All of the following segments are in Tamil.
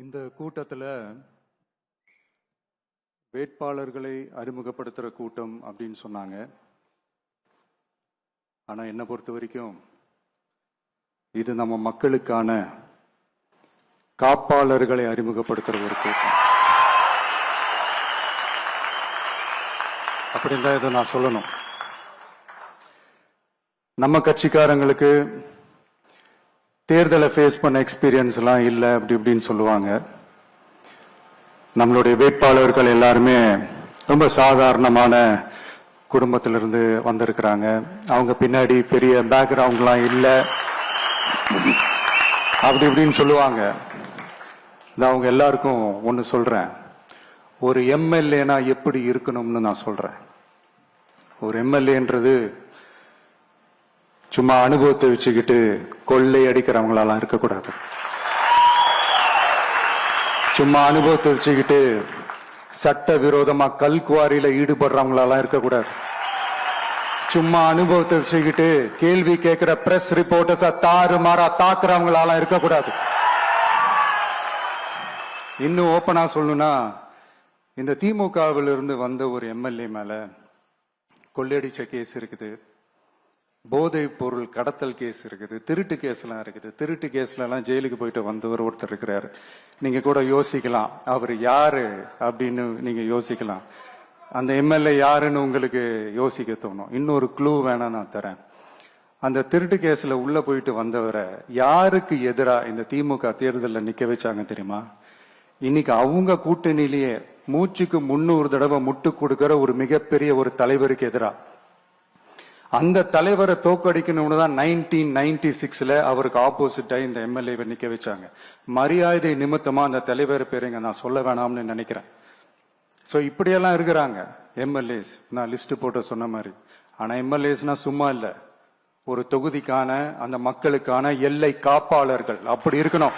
இந்த கூட்டத்தில் வேட்பாளர்களை அறிமுகப்படுத்துகிற கூட்டம் அப்படின்னு சொன்னாங்க. ஆனால் என்னை பொறுத்த வரைக்கும் இது நம்ம மக்களுக்கான காப்பாளர்களை அறிமுகப்படுத்துகிற ஒரு கூட்டம். அப்படின்னு தான் இதை நான் சொல்லணும். நம்ம கட்சிக்காரங்களுக்கு தேர்தலை ஃபேஸ் பண்ண எக்ஸ்பீரியன்ஸ் எல்லாம் இல்லை அப்படி இப்படின்னு சொல்லுவாங்க. நம்மளுடைய வேட்பாளர்கள் எல்லாருமே ரொம்ப சாதாரணமான குடும்பத்திலிருந்து வந்திருக்கிறாங்க. அவங்க பின்னாடி பெரிய பேக்ரவுண்ட்லாம் இல்லை அப்படி இப்படின்னு சொல்லுவாங்க. நான் அவங்க எல்லாருக்கும் ஒன்று சொல்றேன், ஒரு எம்எல்ஏனா எப்படி இருக்கணும்னு நான் சொல்றேன். ஒரு எம்எல்ஏன்றது சும்மா அனுபவத்தை வச்சுக்கிட்டு கொள்ளை அடிக்கிறவங்களாலாம் இருக்கக்கூடாது. சும்மா அனுபவத்தை வச்சுக்கிட்டு சட்ட விரோதமா கல்குவாரியில ஈடுபடுறவங்களாலாம் இருக்கக்கூடாது. சும்மா அனுபவத்தை வச்சுக்கிட்டு கேள்வி கேட்கிற பிரஸ் ரிப்போர்ட்டர்ஸ தாறுமாறா தாக்குறவங்களாலாம் இருக்கக்கூடாது. இன்னும் ஓப்பனா சொல்லணும்னா, இந்த திமுகவில் இருந்து வந்த ஒரு எம்எல்ஏ மேல கொள்ளையடிச்ச கேஸ் இருக்குது, போதை பொருள் கடத்தல் கேஸ் இருக்குது, திருட்டு கேஸ் எல்லாம் இருக்குது. திருட்டு கேஸ்ல எல்லாம் ஜெயிலுக்கு போயிட்டு வந்தவர் ஒருத்தர் இருக்கிறாரு. நீங்க கூட யோசிக்கலாம் அவர் யாரு அப்படின்னு நீங்க யோசிக்கலாம். அந்த எம்எல்ஏ யாருன்னு உங்களுக்கு யோசிக்க தோணும். இன்னொரு க்ளூ வேணா நான் தரேன். அந்த திருட்டு கேஸ்ல உள்ள போயிட்டு வந்தவரை யாருக்கு எதிரா இந்த திமுக தேர்தலில் நிக்க வச்சாங்க தெரியுமா? இன்னைக்கு அவங்க கூட்டணியிலேயே மூச்சுக்கு 300 தடவை முட்டு கொடுக்கிற ஒரு மிகப்பெரிய ஒரு தலைவருக்கு எதிரா. அந்த தலைவரை தோக்கடிக்கணும்னு தான் 1996ல அவருக்கு ஆப்போசிட்டா இந்த எம்எல்ஏவை நிக்க வச்சாங்க. மரியாதை நிமித்தமா அந்த தலைவர் பேருங்க நான் சொல்ல வேணாம்னு நினைக்கிறேன். சோ இப்படியெல்லாம் இருக்கிறாங்க எம்எல்ஏஸ், நான் லிஸ்ட் போட்டு சொன்ன மாதிரி. ஆனா எம்எல்ஏஸ்னா சும்மா இல்ல, ஒரு தொகுதிக்கான அந்த மக்களுக்கான எல்லை காப்பாளர்கள். அப்படி இருக்கணும்.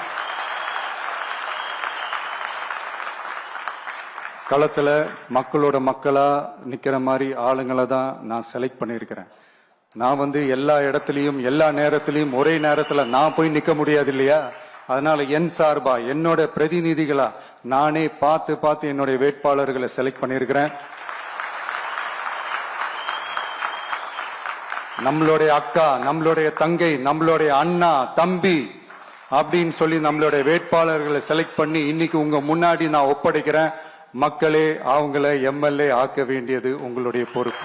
களத்துல மக்களோட மக்களா நிக்கிற மாதிரி ஆளுங்களை தான் நான் செலக்ட் பண்ணியிருக்கிறேன். நான் எல்லா இடத்துலயும் எல்லா நேரத்திலையும் ஒரே நேரத்துல நான் போய் நிக்க முடியாது இல்லையா? அதனால என் சார்பா என்னோட பிரதிநிதிகளா நானே பார்த்து என்னுடைய வேட்பாளர்களை செலக்ட் பண்ணியிருக்கிறேன். நம்மளுடைய அக்கா, நம்மளுடைய தங்கை, நம்மளுடைய அண்ணா, தம்பி அப்படின்னு சொல்லி நம்மளுடைய வேட்பாளர்களை செலக்ட் பண்ணி இன்னைக்கு உங்க முன்னாடி நான் ஒப்படைக்கிறேன். மக்களே, அவங்களை எம்எல்ஏ ஆக்க வேண்டியது உங்களுடைய பொறுப்பு.